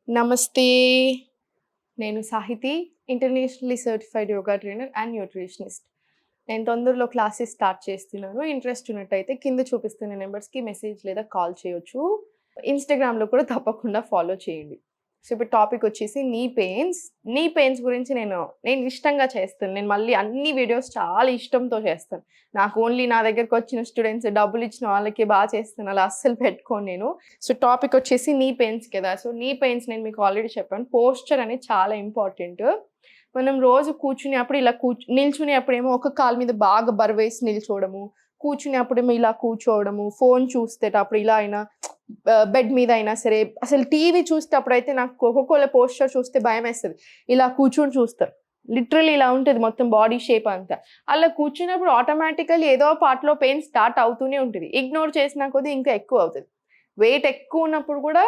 నమస్తే. నేను Sahithi, internationally certified yoga trainer and nutritionist. నేను తొందరలో క్లాసెస్ స్టార్ట్ చేస్తున్నాను. ఇంట్రెస్ట్ ఉన్నట్టయితే కింద చూపిస్తున్న నెంబర్స్‌కి మెసేజ్ లేదా కాల్ చేయొచ్చు. ఇన్‌స్టాగ్రామ్‌లో కూడా తప్పకుండా ఫాలో చేయండి. సో, ఇప్పుడు టాపిక్ వచ్చేసి నీ పెయిన్స్. నీ పెయిన్స్ గురించి నేను ఇష్టంగా చేస్తాను. నేను మళ్ళీ అన్ని వీడియోస్ చాలా ఇష్టంతో చేస్తాను. నాకు ఓన్లీ నా దగ్గరకొచ్చిన స్టూడెంట్స్ డబ్బులిచ్చిన వాళ్ళకే చేస్తాను. అలా అస్సలు పెట్టుకోను నేను. సో, టాపిక్ వచ్చేసి నీ పెయిన్స్ కదా! సో, నీ పెయిన్స్ నేను మీకు ఆల్రెడీ చెప్పాను. పోస్చర్ అనేది చాలా ఇంపార్టెంట్. మనం రోజు కూర్చునేప్పుడు ఇలా నిల్చునేప్పుడేమో ఒక కాలు మీద బాగా బరువేసి నిల్చోవడము, కూర్చునేప్పుడేమో ఇలా కూర్చోవడము, ఫోను చూసేటప్పుడు ఇలా అయినా బెడ్ మీద అయినా సరే, అసలు టీవీ చూసేటప్పుడైతే నాకు కోకోకోలా పోస్చర్ చూస్తే భయమేస్తది. ఇలా కూర్చొని చూస్తా. లిటరల్లీ ఇలా ఉంటది మొత్తం బాడీ షేప్ అంతా. అలా కూర్చున్నప్పుడు ఆటోమేటికల్లీ ఏదో పార్ట్‌లో పెయిన్ స్టార్ట్ అవుతూనే ఉంటది. ఇగ్నోర్ చేసిన కొద్దీ ఇంకా ఎక్కువ అవుతది. వెయిట్ ఎక్కువ ఉన్నప్పుడు కూడా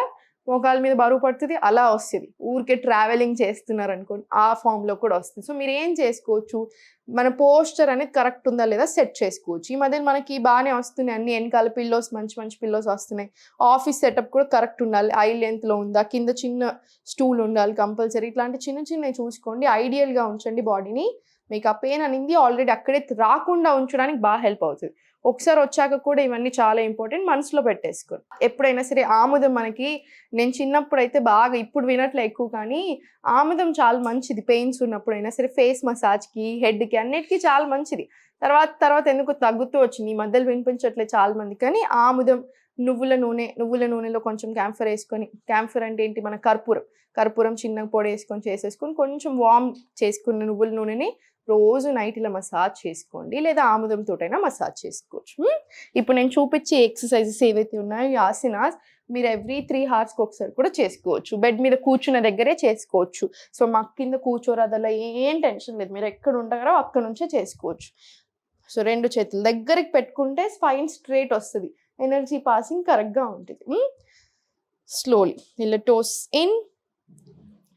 మోకాళ్ళ మీద బరువు పడుతది. అలా వస్తది. ఊరికే ట్రావెలింగ్ చేస్తున్నారనుకోండి, ఆ ఫార్మ్‌లో కూడా వస్తుంది. సో, మీరేం చేసుకోవచ్చు, మన పోస్చర్ అనేది కరెక్ట్ ఉందా లేదా సెట్ చేసుకోవచ్చు. ఈ మధ్యన మనకి బానే వస్తున్నాయి అన్ని ఎనకాల పిల్లోస్ మంచి మంచి పిల్లోస్ వస్తున్నాయి. ఆఫీస్ సెటప్ కూడా కరెక్ట్ ఉండాలి. ఐ లెంగ్త్‌లో ఉందా, కింద చిన్న స్టూల్ ఉండాలి కంపల్సరీ. ఇట్లాంటి చిన్న చిన్నవి చూసుకోండి. ఐడియల్‌గా ఉంచండి బాడీని. మీకు ఆ పెయిన్ అనేది ఆల్రెడీ అక్కడే రాకుండా ఉంచడానికి హెల్ప్ అవుతది. ఒకసారి వచ్చాక కూడా ఇవన్నీ చాలా ఇంపార్టెంట్. మనసులో పెట్టేసుకోండి. ఎప్పుడైనా సరే ఆముదం మనకి నేను చిన్నప్పుడైతే ఇప్పుడు వినట్లే ఎక్కువ కానీ, ఆముదం చాలా మంచిది. పెయిన్స్ ఉన్నప్పుడైనా సరే ఫేస్ మసాజ్‌కి, హెడ్‌కి అన్నిటికి చాలా మంచిది. తర్వాత తర్వాత ఎందుకో తగ్గుతూ వచ్చింది. ఈ మధ్యలో వినిపించట్లేదు చాలా మందికి. కానీ ఆముదం, నువ్వుల నూనెలో కొంచెం క్యాంఫర్ ఏసుకొని, క్యాంఫర్ అంటే ఏంటి మన కర్పూరం చిన్నగా పొడేసుకొని చేసేసుకొని కొంచెం వార్మ్ చేసుకున్న నువ్వుల నూనెని రోజు నైట్ ఇలా మసాజ్ చేసుకోండి. లేదా ఆముదంతోటైనా మసాజ్ చేసుకోవచ్చు. ఇప్పుడు నేను చూపించే ఎక్సర్‌సైజెస్ ఏవైతే ఉన్నాయో ఈ ఆసనాస్ మీరు ఎవ్రీ 3 హవర్స్‌కి ఒకసారి కూడా చేసుకోవచ్చు. బెడ్ మీద కూర్చున్న దగ్గరే చేసుకోవచ్చు. సో, మాకు కింద కూర్చోరాదలా ఏం టెన్షన్ లేదు. మీరు ఎక్కడ ఉంటారో అక్కడి నుంచే చేసుకోవచ్చు. సో, 2 చేతులు దగ్గరికి పెట్టుకుంటే స్పైన్ స్ట్రెయిట్ వస్తది. ఎనర్జీ పాసింగ్ కరెక్ట్‌గా ఉంటది. స్లోలీ ఇలా టోస్ ఇన్,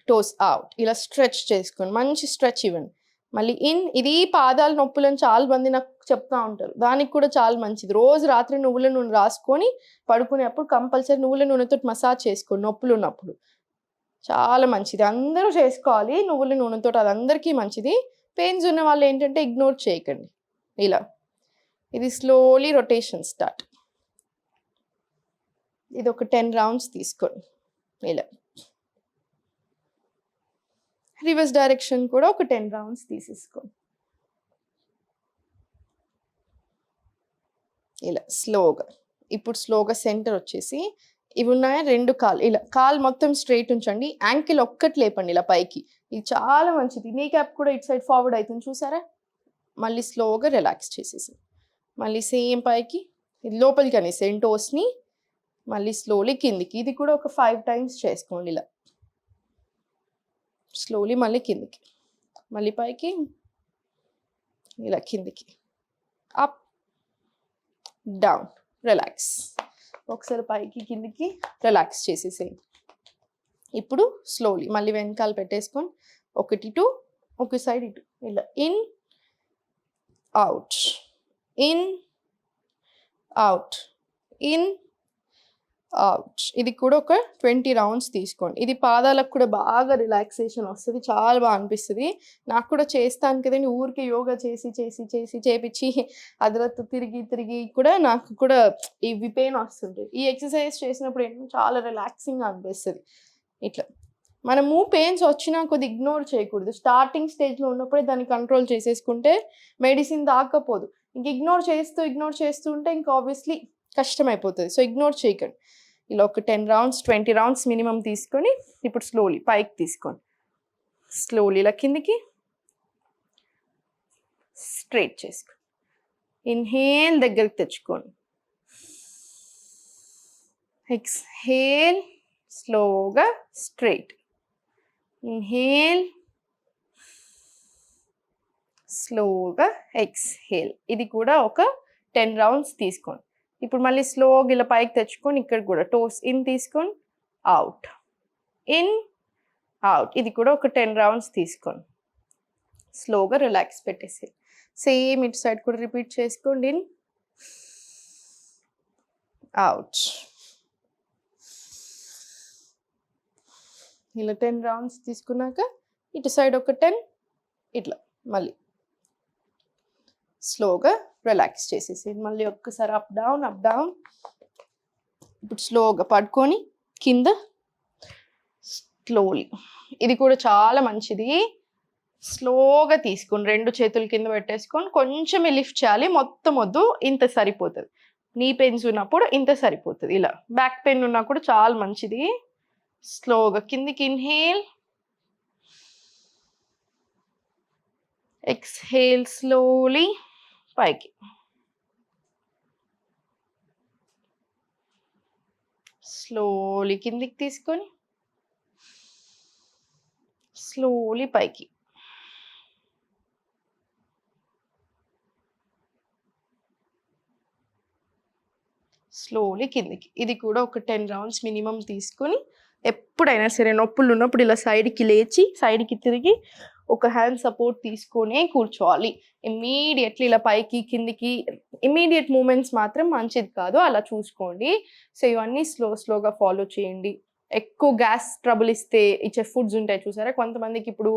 టోస్ అవుట్ ఇలా స్ట్రెచ్ చేసుకోండి. మంచి స్ట్రెచ్ ఇవ్వండి. మళ్ళీ ఇన్. ఇది పాదాల నొప్పులని చాలా మంది నాకు చెప్తా ఉంటారు. దానికి కూడా చాలా మంచిది. రోజు రాత్రి నువ్వుల నూనె రాసుకొని పడుకునేప్పుడు కంపల్సరీ నువ్వుల నూనెతోటి మసాజ్ చేసుకోండి నొప్పులున్నప్పుడు. చాలా మంచిది. అందరూ చేసుకోవాలి నువ్వుల నూనెతోటి. అది అందరికీ మంచిది. పెయిన్స్ ఉన్న వాళ్ళు ఏంటంటే ఇగ్నోర్ చేయకండి. ఇలా ఇది స్లోలీ రొటేషన్ స్టార్ట్. ఇది ఒక 10 రౌండ్స్ తీసుకోండి. ఇలా రివర్స్ డైరెక్షన్ కూడా ఒక 10 రౌండ్స్ తీసేసుకోండి. ఇలా స్లోగా. ఇప్పుడు స్లోగా సెంటర్ వచ్చేసి ఇవి ఉన్నాయా 2 కాళ్ళు ఇలా కాలు మొత్తం స్ట్రెయిట్ ఉంచండి. యాంకిల్ ఒక్కటి లేపండి ఇలా పైకి. ఇది చాలా మంచిది. నీ క్యాప్ కూడా ఇటు సైడ్ ఫార్వర్డ్ అవుతుంది చూసారా? మళ్ళీ స్లోగా రిలాక్స్ చేసేసి మళ్ళీ సేమ్ పైకి ఇది లోపలికి అనేసి టోస్ని మళ్ళీ స్లోలీ కిందికి. ఇది కూడా ఒక 5 టైమ్స్ చేసుకోండి ఇలా. స్లోలీ మళ్ళీ కిందికి, మళ్ళీ పైకి, ఇలా కిందికి, అప్ డౌన్, రిలాక్స్. ఒకసారి పైకి కిందికి రిలాక్స్ చేసేసేయండి. ఇప్పుడు స్లోలీ మళ్ళీ వెనకాల పెట్టేసుకొని ఒకటి ఇటు ఒక సైడ్ ఇటు ఇలా in out, in out, in out. ఇది కూడా ఒక 20 రౌండ్స్ తీసుకోండి. ఇది పాదాలకు కూడా బాగా రిలాక్సేషన్ వస్తుంది. చాలా బాగా అనిపిస్తుంది. నాకు కూడా చేస్తాను కదండి ఊరికే యోగా చేపించి అదరత్తు తిరిగి కూడా నాకు కూడా ఇవి పెయిన్ వస్తుంటాయి. ఈ ఎక్సర్సైజ్ చేసినప్పుడు ఏంటంటే చాలా రిలాక్సింగ్గా అనిపిస్తుంది. ఇట్లా మనము పెయిన్స్ వచ్చినా కొద్ది ఇగ్నోర్ చేయకూడదు. స్టార్టింగ్ స్టేజ్లో ఉన్నప్పుడే దాన్ని కంట్రోల్ చేసేసుకుంటే మెడిసిన్ దాకపోదు. ఇంక ఇగ్నోర్ చేస్తూ ఉంటే ఇంకా ఆబ్వియస్లీ కష్టమైపోతుంది. సో, ఇగ్నోర్ చేయకండి. ఇలా ఒక 10 రౌండ్స్ 20 రౌండ్స్ మినిమం తీసుకొని ఇప్పుడు స్లోలీ పైకి తీసుకోండి. స్లోలీ ఇలా కిందికి స్ట్రైట్ చేసుకోండి. ఇన్హేల్ దగ్గరికి తెచ్చుకోండి. ఎక్స్హేల్ స్లోగా స్ట్రైట్. ఇన్హేల్ స్లోగా ఎక్స్హేల్. ఇది కూడా ఒక 10 రౌండ్స్ తీసుకోండి. ఇప్పుడు మళ్ళీ స్లోగా ఇలా పైకి తెచ్చుకొని ఇక్కడ కూడా టోస్ ఇన్ తీసుకొని అవుట్, ఇన్ అవుట్. ఇది కూడా ఒక 10 రౌండ్స్ తీసుకోండి. స్లోగా రిలాక్స్ పెట్టేసి సేమ్ ఇటు సైడ్ కూడా రిపీట్ చేసుకోండి. ఇన్ అవుట్, ఇలా 10 రౌండ్స్ తీసుకున్నాక ఇటు సైడ్ ఒక 10, ఇట్లా మళ్ళీ స్లోగా రిలాక్స్ చేసేసేయండి. మళ్ళీ ఒక్కసారి అప్ డౌన్ అప్ డౌన్. ఇప్పుడు స్లోగా పడుకొని కింద స్లోలీ. ఇది కూడా చాలా మంచిది. స్లోగా తీసుకొని 2 చేతులు కింద పెట్టేసుకొని కొంచెమే లిఫ్ట్ చేయాలి, మొత్తం వద్దు, ఇంత సరిపోతుంది. నీ పెయిన్స్ ఉన్నప్పుడు ఇంత సరిపోతుంది. ఇలా బ్యాక్ పెయిన్ ఉన్నా కూడా చాలా మంచిది. స్లోగా కిందికి ఇన్హేల్, ఎక్స్హేల్ స్లోలీ పైకి. స్లోలీ కిందికి తీసుకొని స్లోలీ పైకి. స్లోలీ కిందికి. ఇది కూడా ఒక 10 రౌండ్స్ మినిమం తీసుకొని ఎప్పుడైనా సరే నొప్పులు ఉన్నప్పుడు ఇలా సైడ్కి లేచి సైడ్కి తిరిగి ఒక హ్యాండ్ సపోర్ట్ తీసుకొనే కూర్చోవాలి. ఇమ్మీడియట్లీ ఇలా పైకి కిందికి ఇమ్మీడియట్ మూమెంట్స్ మాత్రం మంచిది కాదు, అలా చూసుకోండి. సో ఇవన్నీ స్లోగా ఫాలో చేయండి. ఎక్కువ గ్యాస్ ట్రబుల్ ఇచ్చే ఫుడ్స్ ఉంటాయి చూసారా, కొంతమందికి ఇప్పుడు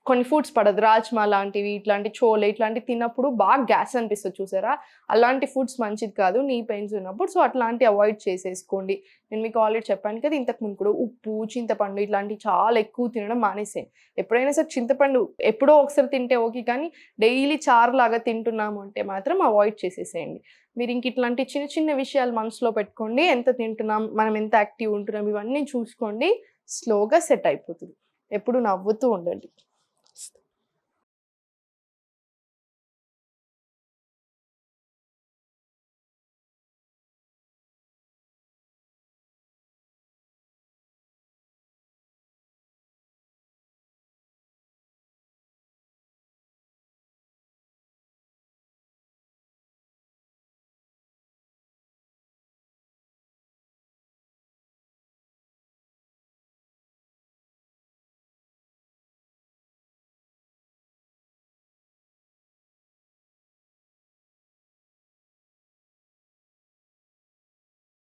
కొన్ని ఫుడ్స్ పడదు, రాజ్మా లాంటివి, ఇట్లాంటి చోలే ఇట్లాంటివి తిన్నప్పుడు బాగా గ్యాస్ అనిపిస్తుంది చూసారా, అలాంటి ఫుడ్స్ మంచిది కాదు నీ పెయిన్స్ ఉన్నప్పుడు. సో అట్లాంటి అవాయిడ్ చేసేసుకోండి. నేను మీకు ఆల్రెడీ చెప్పాను కదా ఇంతకు ముందు కూడా, ఉప్పు, చింతపండు ఇట్లాంటివి చాలా ఎక్కువ తినడం మానేసేయండి. ఎప్పుడైనా సరే చింతపండు ఎప్పుడో ఒకసారి తింటే ఓకే, కానీ డైలీ చారు లాగా తింటున్నాము అంటే మాత్రం అవాయిడ్ చేసేసేయండి. మీరు ఇంక ఇట్లాంటి చిన్న చిన్న విషయాలు మనసులో పెట్టుకోండి. ఎంత తింటున్నాం, మనం ఎంత యాక్టివ్ ఉంటున్నాం, ఇవన్నీ చూసుకోండి. స్లోగా సెట్ అయిపోతుంది. ఎప్పుడు నవ్వుతూ ఉండండి.